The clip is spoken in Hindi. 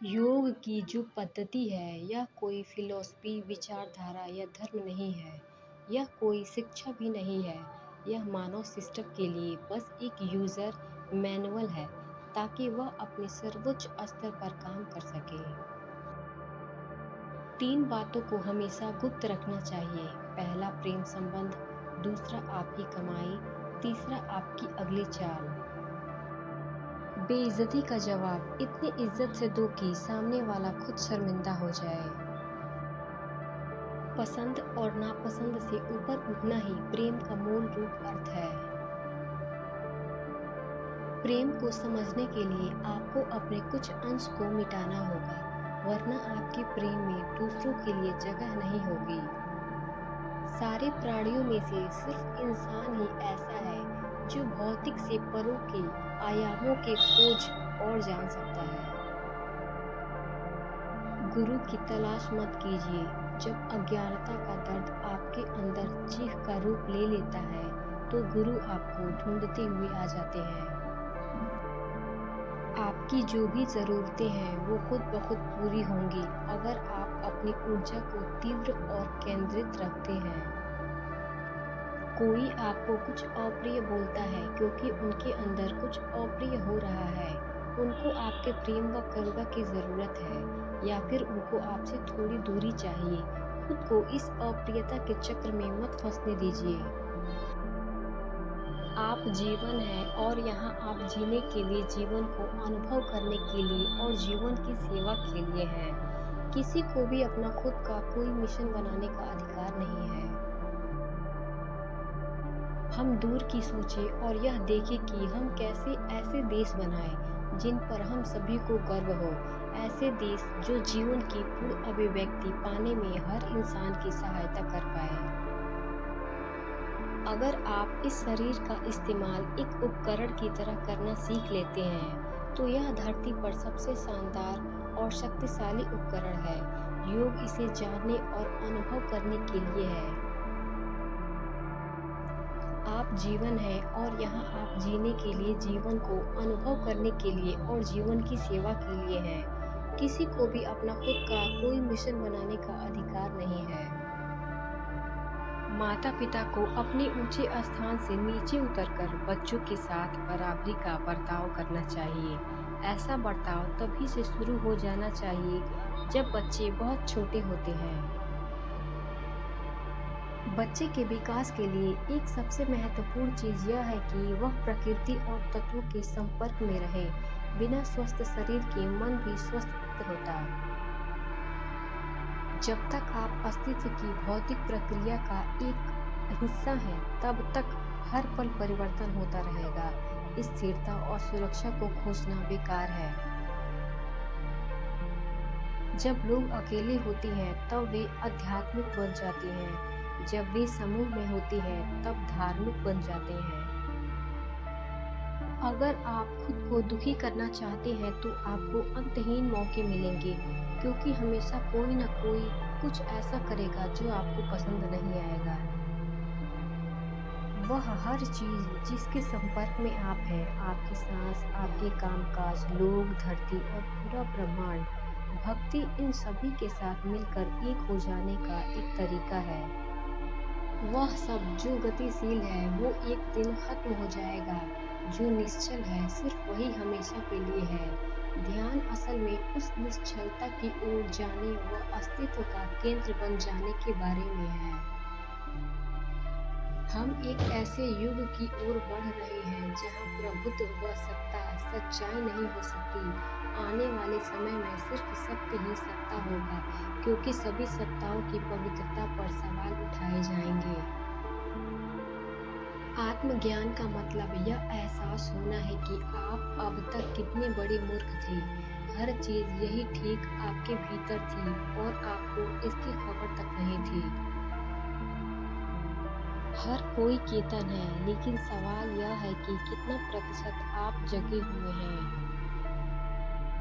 योग की जो पद्धति है यह कोई फिलॉसफी, विचारधारा या धर्म नहीं है। यह कोई शिक्षा भी नहीं है। यह मानव सिस्टम के लिए बस एक यूजर मैनुअल है ताकि वह अपने सर्वोच्च स्तर पर काम कर सके। 3 बातों को हमेशा गुप्त रखना चाहिए। पहला प्रेम संबंध, दूसरा आपकी कमाई, तीसरा आपकी अगली चाल। बेइज्जती का जवाब इतनी इज्जत से दो कि सामने वाला खुद शर्मिंदा हो जाए। पसंद और नापसंद से ऊपर उठना ही प्रेम का मूल रूप अर्थ है। प्रेम को समझने के लिए आपको अपने कुछ अंश को मिटाना होगा, वरना आपके प्रेम में दूसरों के लिए जगह नहीं होगी। सारे प्राणियों में से सिर्फ इंसान ही ऐसा है जो भौतिक से परों के आयामों के खोज और जान सकता है। गुरु की तलाश मत कीजिए। जब अज्ञानता का दर्द आपके अंदर चीख का रूप ले लेता है तो गुरु आपको ढूंढते हुए आ जाते हैं। आपकी जो भी ज़रूरतें हैं वो खुद ब खुद पूरी होंगी अगर आप अपनी ऊर्जा को तीव्र और केंद्रित रखते हैं। कोई आपको कुछ अप्रिय बोलता है क्योंकि उनके अंदर कुछ अप्रिय हो रहा है। उनको आपके प्रेम व करुणा की ज़रूरत है या फिर उनको आपसे थोड़ी दूरी चाहिए। खुद को इस अप्रियता के चक्र में मत फंसने दीजिए। आप जीवन है और यहाँ आप जीने के लिए, जीवन को अनुभव करने के लिए और जीवन की सेवा के लिए हैं। किसी को भी अपना खुद का कोई मिशन बनाने का अधिकार नहीं है। हम दूर की सोचें और यह देखें कि हम कैसे ऐसे देश बनाएं जिन पर हम सभी को गर्व हो। ऐसे देश जो जीवन की पूर्ण अभिव्यक्ति पाने में हर इंसान की सहायता कर पाए। अगर आप इस शरीर का इस्तेमाल एक उपकरण की तरह करना सीख लेते हैं तो यह धरती पर सबसे शानदार और शक्तिशाली उपकरण है। योग इसे जानने और अनुभव करने के लिए है। आप जीवन है और यहाँ आप जीने के लिए, जीवन को अनुभव करने के लिए और जीवन की सेवा के लिए हैं। किसी को भी अपना खुद का कोई मिशन बनाने का अधिकार नहीं है। माता पिता को अपने ऊंचे स्थान से नीचे उतरकर बच्चों के साथ बराबरी का बर्ताव करना चाहिए। ऐसा बर्ताव तभी से शुरू हो जाना चाहिए जब बच्चे बहुत छोटे होते हैं। बच्चे के विकास के लिए एक सबसे महत्वपूर्ण चीज यह है कि वह प्रकृति और तत्वों के संपर्क में रहे। बिना स्वस्थ शरीर के मन भी स्वस्थ होता। जब तक आप अस्तित्व की भौतिक प्रक्रिया का एक हिस्सा हैं, तब तक हर पल परिवर्तन होता रहेगा। स्थिरता और सुरक्षा को खोजना बेकार है। जब लोग अकेले होते हैं तब वे आध्यात्मिक बन जाते हैं। जब वे समूह में होते हैं तब धार्मिक बन जाते हैं। अगर आप खुद को दुखी करना चाहते हैं तो आपको अंतहीन मौके मिलेंगे, क्योंकि हमेशा कोई न कोई कुछ ऐसा करेगा जो आपको पसंद नहीं आएगा। वह हर चीज जिसके संपर्क में आप हैं, आपकी सांस, आपके कामकाज, लोग, धरती और पूरा ब्रह्मांड, भक्ति, इन सभी के साथ मिलकर एक हो जाने का एक तरीका है। वह सब जो गतिशील है वो एक दिन खत्म हो जाएगा। जो निश्चल है सिर्फ वही हमेशा के लिए है। ध्यान असल में उस निश्चलता की ओर जाने व अस्तित्व का केंद्र बन जाने के बारे में है। हम एक ऐसे युग की ओर बढ़ रहे हैं जहां प्रभुत्व व सत्ता सच्चाई नहीं हो सकती। आने वाले समय में सिर्फ सत्य ही सत्ता होगा, क्योंकि सभी सत्ताओं की पवित्रता पर सवाल उठाए जाएंगे। आत्मज्ञान का मतलब यह एहसास होना है कि आप अब तक कितने बड़े मूर्ख थे। हर चीज यही ठीक आपके भीतर थी और आपको इसकी खबर तक नहीं थी। हर कोई चेतन है, लेकिन सवाल यह है कि कितना प्रतिशत आप जगे हुए हैं।